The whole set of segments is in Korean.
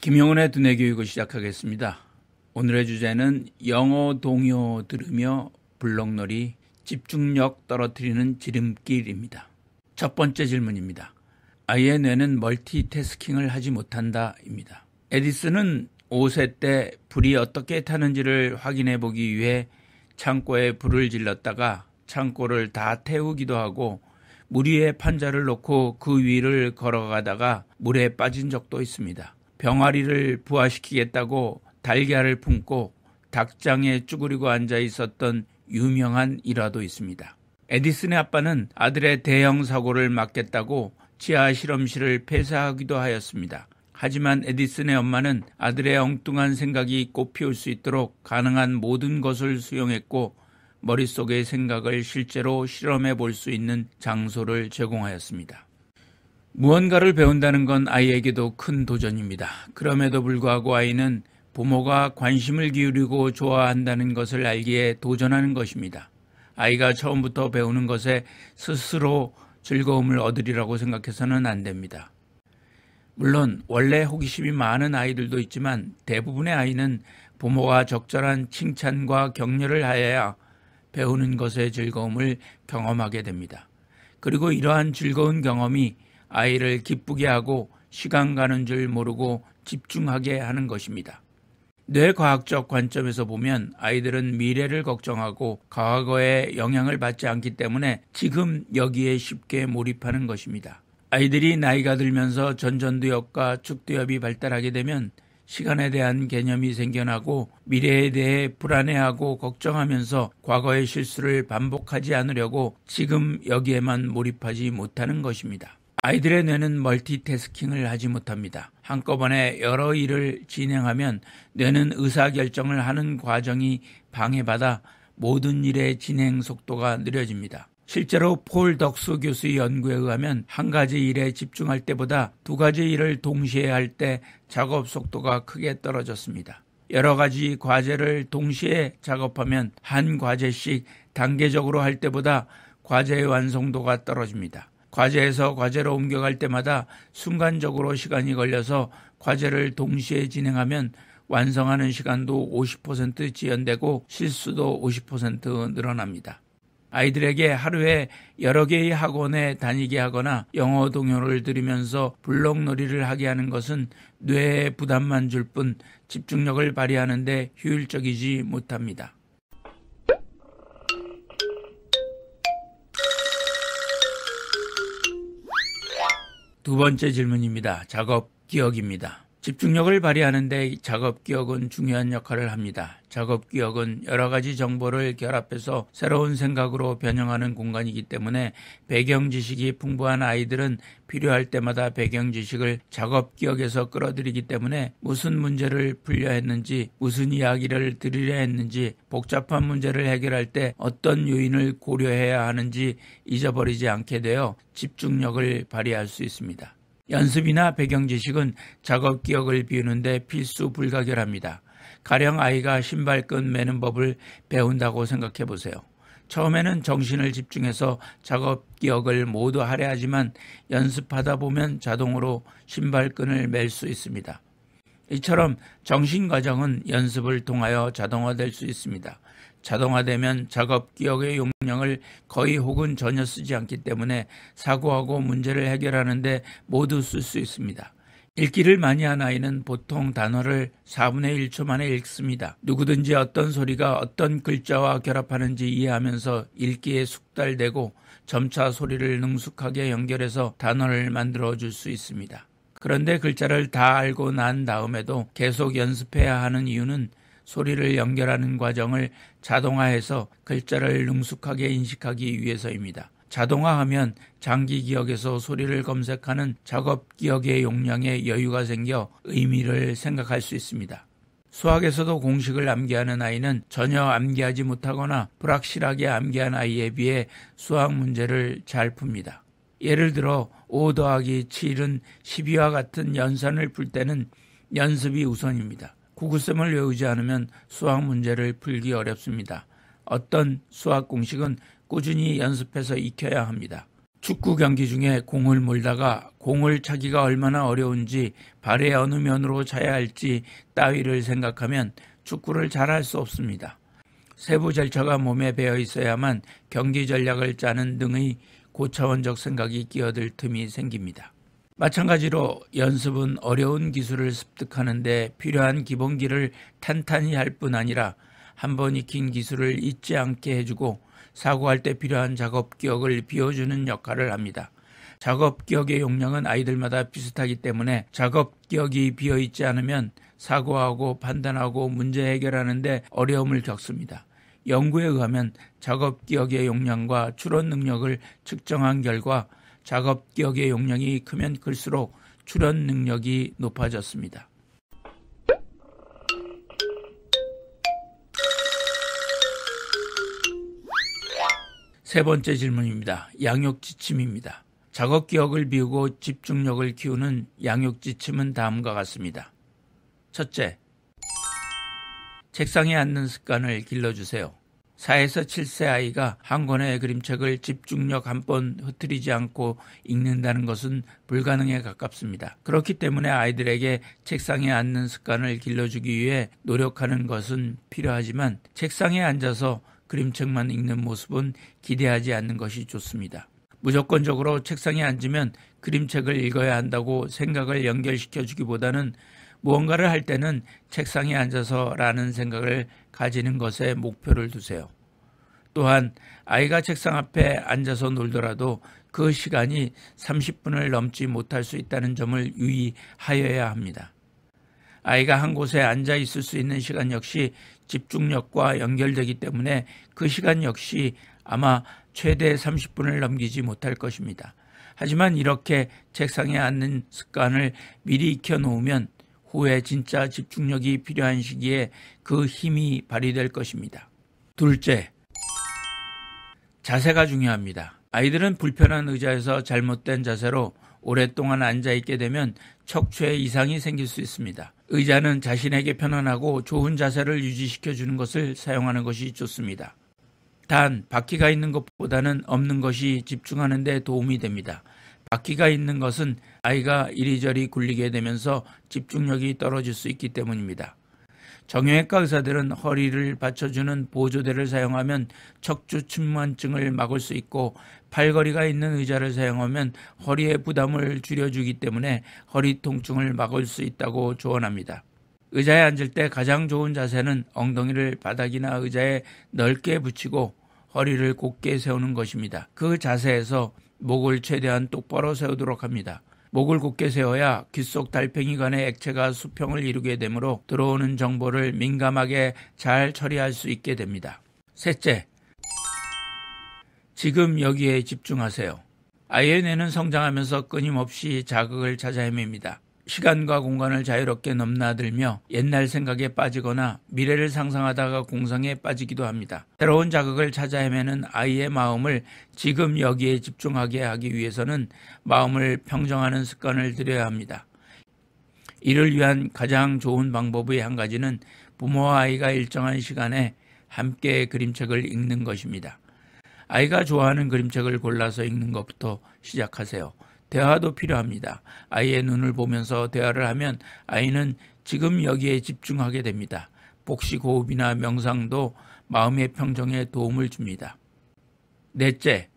김영훈의 두뇌 교육을 시작하겠습니다. 오늘의 주제는 영어 동요 들으며 블록놀이, 집중력 떨어뜨리는 지름길입니다. 첫 번째 질문입니다. 아이의 뇌는 멀티태스킹을 하지 못한다입니다. 에디슨은 5세 때 불이 어떻게 타는지를 확인해 보기 위해 창고에 불을 질렀다가 창고를 다 태우기도 하고 물 위에 판자를 놓고 그 위를 걸어가다가 물에 빠진 적도 있습니다. 병아리를 부화시키겠다고 달걀을 품고 닭장에 쭈그리고 앉아 있었던 유명한 일화도 있습니다. 에디슨의 아빠는 아들의 대형 사고를 막겠다고 지하 실험실을 폐쇄하기도 하였습니다. 하지만 에디슨의 엄마는 아들의 엉뚱한 생각이 꽃피울 수 있도록 가능한 모든 것을 수용했고 머릿속의 생각을 실제로 실험해 볼 수 있는 장소를 제공하였습니다. 무언가를 배운다는 건 아이에게도 큰 도전입니다. 그럼에도 불구하고 아이는 부모가 관심을 기울이고 좋아한다는 것을 알기에 도전하는 것입니다. 아이가 처음부터 배우는 것에 스스로 즐거움을 얻으리라고 생각해서는 안 됩니다. 물론 원래 호기심이 많은 아이들도 있지만 대부분의 아이는 부모가 적절한 칭찬과 격려를 하여야 배우는 것의 즐거움을 경험하게 됩니다. 그리고 이러한 즐거운 경험이 아이를 기쁘게 하고 시간 가는 줄 모르고 집중하게 하는 것입니다. 뇌과학적 관점에서 보면 아이들은 미래를 걱정하고 과거에 영향을 받지 않기 때문에 지금 여기에 쉽게 몰입하는 것입니다. 아이들이 나이가 들면서 전전두엽과 축두엽이 발달하게 되면 시간에 대한 개념이 생겨나고 미래에 대해 불안해하고 걱정하면서 과거의 실수를 반복하지 않으려고 지금 여기에만 몰입하지 못하는 것입니다. 아이들의 뇌는 멀티태스킹을 하지 못합니다. 한꺼번에 여러 일을 진행하면 뇌는 의사결정을 하는 과정이 방해받아 모든 일의 진행 속도가 느려집니다. 실제로 폴 덕수 교수의 연구에 의하면 한 가지 일에 집중할 때보다 두 가지 일을 동시에 할 때 작업 속도가 크게 떨어졌습니다. 여러 가지 과제를 동시에 작업하면 한 과제씩 단계적으로 할 때보다 과제의 완성도가 떨어집니다. 과제에서 과제로 옮겨갈 때마다 순간적으로 시간이 걸려서 과제를 동시에 진행하면 완성하는 시간도 50% 지연되고 실수도 50% 늘어납니다. 아이들에게 하루에 여러 개의 학원에 다니게 하거나 영어 동요를 들으면서 블록놀이를 하게 하는 것은 뇌에 부담만 줄 뿐 집중력을 발휘하는 데 효율적이지 못합니다. 두 번째 질문입니다. 작업 기억입니다. 집중력을 발휘하는 데 작업 기억은 중요한 역할을 합니다. 작업 기억은 여러 가지 정보를 결합해서 새로운 생각으로 변형하는 공간이기 때문에 배경 지식이 풍부한 아이들은 필요할 때마다 배경 지식을 작업 기억에서 끌어들이기 때문에 무슨 문제를 풀려 했는지, 무슨 이야기를 들으려 했는지, 복잡한 문제를 해결할 때 어떤 요인을 고려해야 하는지 잊어버리지 않게 되어 집중력을 발휘할 수 있습니다. 연습이나 배경 지식은 작업 기억을 비우는데 필수 불가결합니다. 가령 아이가 신발끈 매는 법을 배운다고 생각해 보세요. 처음에는 정신을 집중해서 작업 기억을 모두 하려 하지만 연습하다 보면 자동으로 신발끈을 맬 수 있습니다. 이처럼 정신 과정은 연습을 통하여 자동화될 수 있습니다. 자동화되면 작업 기억의 용량을 거의 혹은 전혀 쓰지 않기 때문에 사고하고 문제를 해결하는 데 모두 쓸 수 있습니다. 읽기를 많이 한 아이는 보통 단어를 4분의 1초 만에 읽습니다. 누구든지 어떤 소리가 어떤 글자와 결합하는지 이해하면서 읽기에 숙달되고 점차 소리를 능숙하게 연결해서 단어를 만들어줄 수 있습니다. 그런데 글자를 다 알고 난 다음에도 계속 연습해야 하는 이유는 소리를 연결하는 과정을 자동화해서 글자를 능숙하게 인식하기 위해서입니다. 자동화하면 장기 기억에서 소리를 검색하는 작업 기억의 용량에 여유가 생겨 의미를 생각할 수 있습니다. 수학에서도 공식을 암기하는 아이는 전혀 암기하지 못하거나 불확실하게 암기한 아이에 비해 수학 문제를 잘 풉니다. 예를 들어 5 더하기 7은 12와 같은 연산을 풀 때는 연습이 우선입니다. 구구셈을 외우지 않으면 수학 문제를 풀기 어렵습니다. 어떤 수학 공식은 꾸준히 연습해서 익혀야 합니다. 축구 경기 중에 공을 몰다가 공을 차기가 얼마나 어려운지 발의 어느 면으로 차야 할지 따위를 생각하면 축구를 잘할 수 없습니다. 세부 절차가 몸에 배어 있어야만 경기 전략을 짜는 등의 고차원적 생각이 끼어들 틈이 생깁니다. 마찬가지로 연습은 어려운 기술을 습득하는 데 필요한 기본기를 탄탄히 할 뿐 아니라 한번 익힌 기술을 잊지 않게 해주고 사고할 때 필요한 작업 기억을 비워주는 역할을 합니다. 작업 기억의 용량은 아이들마다 비슷하기 때문에 작업 기억이 비어있지 않으면 사고하고 판단하고 문제 해결하는 데 어려움을 겪습니다. 연구에 의하면 작업 기억의 용량과 추론 능력을 측정한 결과 작업 기억의 용량이 크면 클수록 추론 능력이 높아졌습니다. 세 번째 질문입니다. 양육지침입니다. 작업 기억을 비우고 집중력을 키우는 양육지침은 다음과 같습니다. 첫째, 책상에 앉는 습관을 길러주세요. 4에서 7세 아이가 한 권의 그림책을 집중력 한 번 흐트리지 않고 읽는다는 것은 불가능에 가깝습니다. 그렇기 때문에 아이들에게 책상에 앉는 습관을 길러주기 위해 노력하는 것은 필요하지만 책상에 앉아서 그림책만 읽는 모습은 기대하지 않는 것이 좋습니다. 무조건적으로 책상에 앉으면 그림책을 읽어야 한다고 생각을 연결시켜주기보다는 무언가를 할 때는 책상에 앉아서라는 생각을 가지는 것에 목표를 두세요. 또한 아이가 책상 앞에 앉아서 놀더라도 그 시간이 30분을 넘지 못할 수 있다는 점을 유의하여야 합니다. 아이가 한 곳에 앉아 있을 수 있는 시간 역시 집중력과 연결되기 때문에 그 시간 역시 아마 최대 30분을 넘기지 못할 것입니다. 하지만 이렇게 책상에 앉는 습관을 미리 익혀놓으면 후에 진짜 집중력이 필요한 시기에 그 힘이 발휘될 것입니다. 둘째, 자세가 중요합니다. 아이들은 불편한 의자에서 잘못된 자세로 오랫동안 앉아있게 되면 척추에 이상이 생길 수 있습니다. 의자는 자신에게 편안하고 좋은 자세를 유지시켜주는 것을 사용하는 것이 좋습니다. 단, 바퀴가 있는 것보다는 없는 것이 집중하는 데 도움이 됩니다. 바퀴가 있는 것은 아이가 이리저리 굴리게 되면서 집중력이 떨어질 수 있기 때문입니다. 정형외과 의사들은 허리를 받쳐주는 보조대를 사용하면 척추 측만증을 막을 수 있고 팔걸이가 있는 의자를 사용하면 허리의 부담을 줄여주기 때문에 허리 통증을 막을 수 있다고 조언합니다. 의자에 앉을 때 가장 좋은 자세는 엉덩이를 바닥이나 의자에 넓게 붙이고 허리를 곧게 세우는 것입니다. 그 자세에서 목을 최대한 똑바로 세우도록 합니다. 목을 곧게 세워야 귀 속 달팽이관의 액체가 수평을 이루게 되므로 들어오는 정보를 민감하게 잘 처리할 수 있게 됩니다. 셋째, 지금 여기에 집중하세요. 아이의 뇌는 성장하면서 끊임없이 자극을 찾아 헤맵니다. 시간과 공간을 자유롭게 넘나들며 옛날 생각에 빠지거나 미래를 상상하다가 공상에 빠지기도 합니다. 새로운 자극을 찾아 헤매는 아이의 마음을 지금 여기에 집중하게 하기 위해서는 마음을 평정하는 습관을 들여야 합니다. 이를 위한 가장 좋은 방법의 한 가지는 부모와 아이가 일정한 시간에 함께 그림책을 읽는 것입니다. 아이가 좋아하는 그림책을 골라서 읽는 것부터 시작하세요. 대화도 필요합니다. 아이의 눈을 보면서 대화를 하면 아이는 지금 여기에 집중하게 됩니다. 복식 호흡이나 명상도 마음의 평정에 도움을 줍니다. 넷째,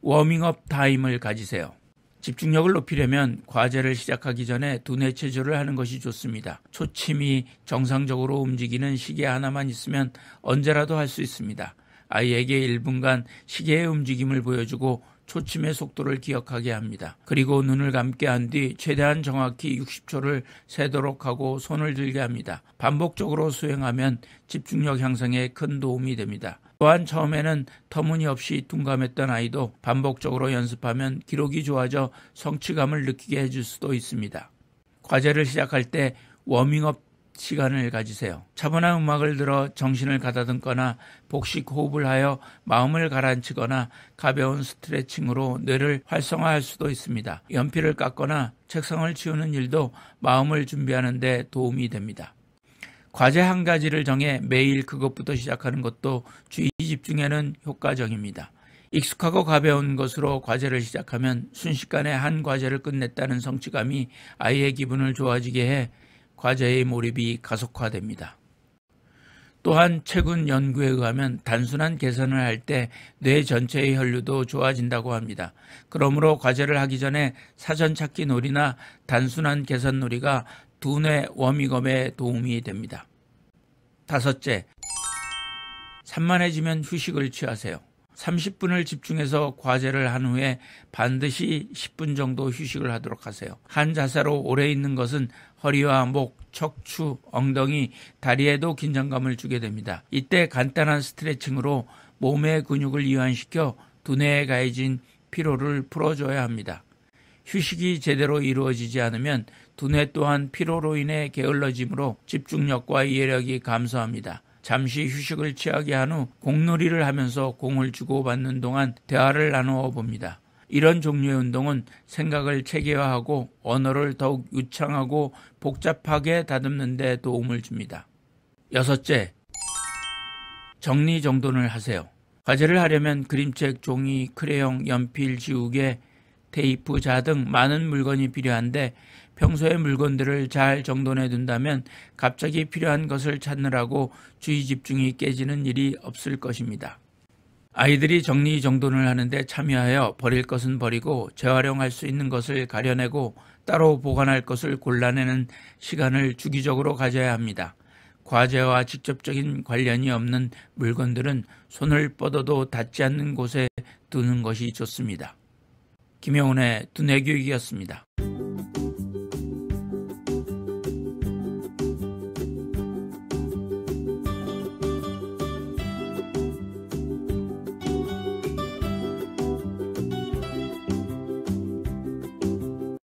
워밍업 타임을 가지세요. 집중력을 높이려면 과제를 시작하기 전에 두뇌 체조를 하는 것이 좋습니다. 초침이 정상적으로 움직이는 시계 하나만 있으면 언제라도 할 수 있습니다. 아이에게 1분간 시계의 움직임을 보여주고 초침의 속도를 기억하게 합니다. 그리고 눈을 감게 한 뒤 최대한 정확히 60초를 세도록 하고 손을 들게 합니다. 반복적으로 수행하면 집중력 향상에 큰 도움이 됩니다. 또한 처음에는 터무니없이 둔감했던 아이도 반복적으로 연습하면 기록이 좋아져 성취감을 느끼게 해줄 수도 있습니다. 과제를 시작할 때 워밍업 시간을 가지세요. 차분한 음악을 들어 정신을 가다듬거나 복식 호흡을 하여 마음을 가라앉히거나 가벼운 스트레칭으로 뇌를 활성화할 수도 있습니다. 연필을 깎거나 책상을 치우는 일도 마음을 준비하는 데 도움이 됩니다. 과제 한 가지를 정해 매일 그것부터 시작하는 것도 주의 집중에는 효과적입니다. 익숙하고 가벼운 것으로 과제를 시작하면 순식간에 한 과제를 끝냈다는 성취감이 아이의 기분을 좋아지게 해 과제의 몰입이 가속화됩니다. 또한 최근 연구에 의하면 단순한 계산을 할 때 뇌 전체의 혈류도 좋아진다고 합니다. 그러므로 과제를 하기 전에 사전 찾기 놀이나 단순한 계산 놀이가 두뇌 워밍업에 도움이 됩니다. 다섯째, 산만해지면 휴식을 취하세요. 30분을 집중해서 과제를 한 후에 반드시 10분 정도 휴식을 하도록 하세요. 한 자세로 오래 있는 것은 허리와 목, 척추, 엉덩이, 다리에도 긴장감을 주게 됩니다. 이때 간단한 스트레칭으로 몸의 근육을 이완시켜 두뇌에 가해진 피로를 풀어줘야 합니다. 휴식이 제대로 이루어지지 않으면 두뇌 또한 피로로 인해 게을러짐으로 집중력과 이해력이 감소합니다. 잠시 휴식을 취하게 한 후 공놀이를 하면서 공을 주고받는 동안 대화를 나누어 봅니다. 이런 종류의 운동은 생각을 체계화하고 언어를 더욱 유창하고 복잡하게 다듬는 데 도움을 줍니다. 여섯째, 정리정돈을 하세요. 과제를 하려면 그림책, 종이, 크레용, 연필, 지우개, 테이프, 자 등 많은 물건이 필요한데 평소에 물건들을 잘 정돈해 둔다면 갑자기 필요한 것을 찾느라고 주의 집중이 깨지는 일이 없을 것입니다. 아이들이 정리정돈을 하는데 참여하여 버릴 것은 버리고 재활용할 수 있는 것을 가려내고 따로 보관할 것을 골라내는 시간을 주기적으로 가져야 합니다. 과제와 직접적인 관련이 없는 물건들은 손을 뻗어도 닿지 않는 곳에 두는 것이 좋습니다. 김영훈의 두뇌교육이었습니다.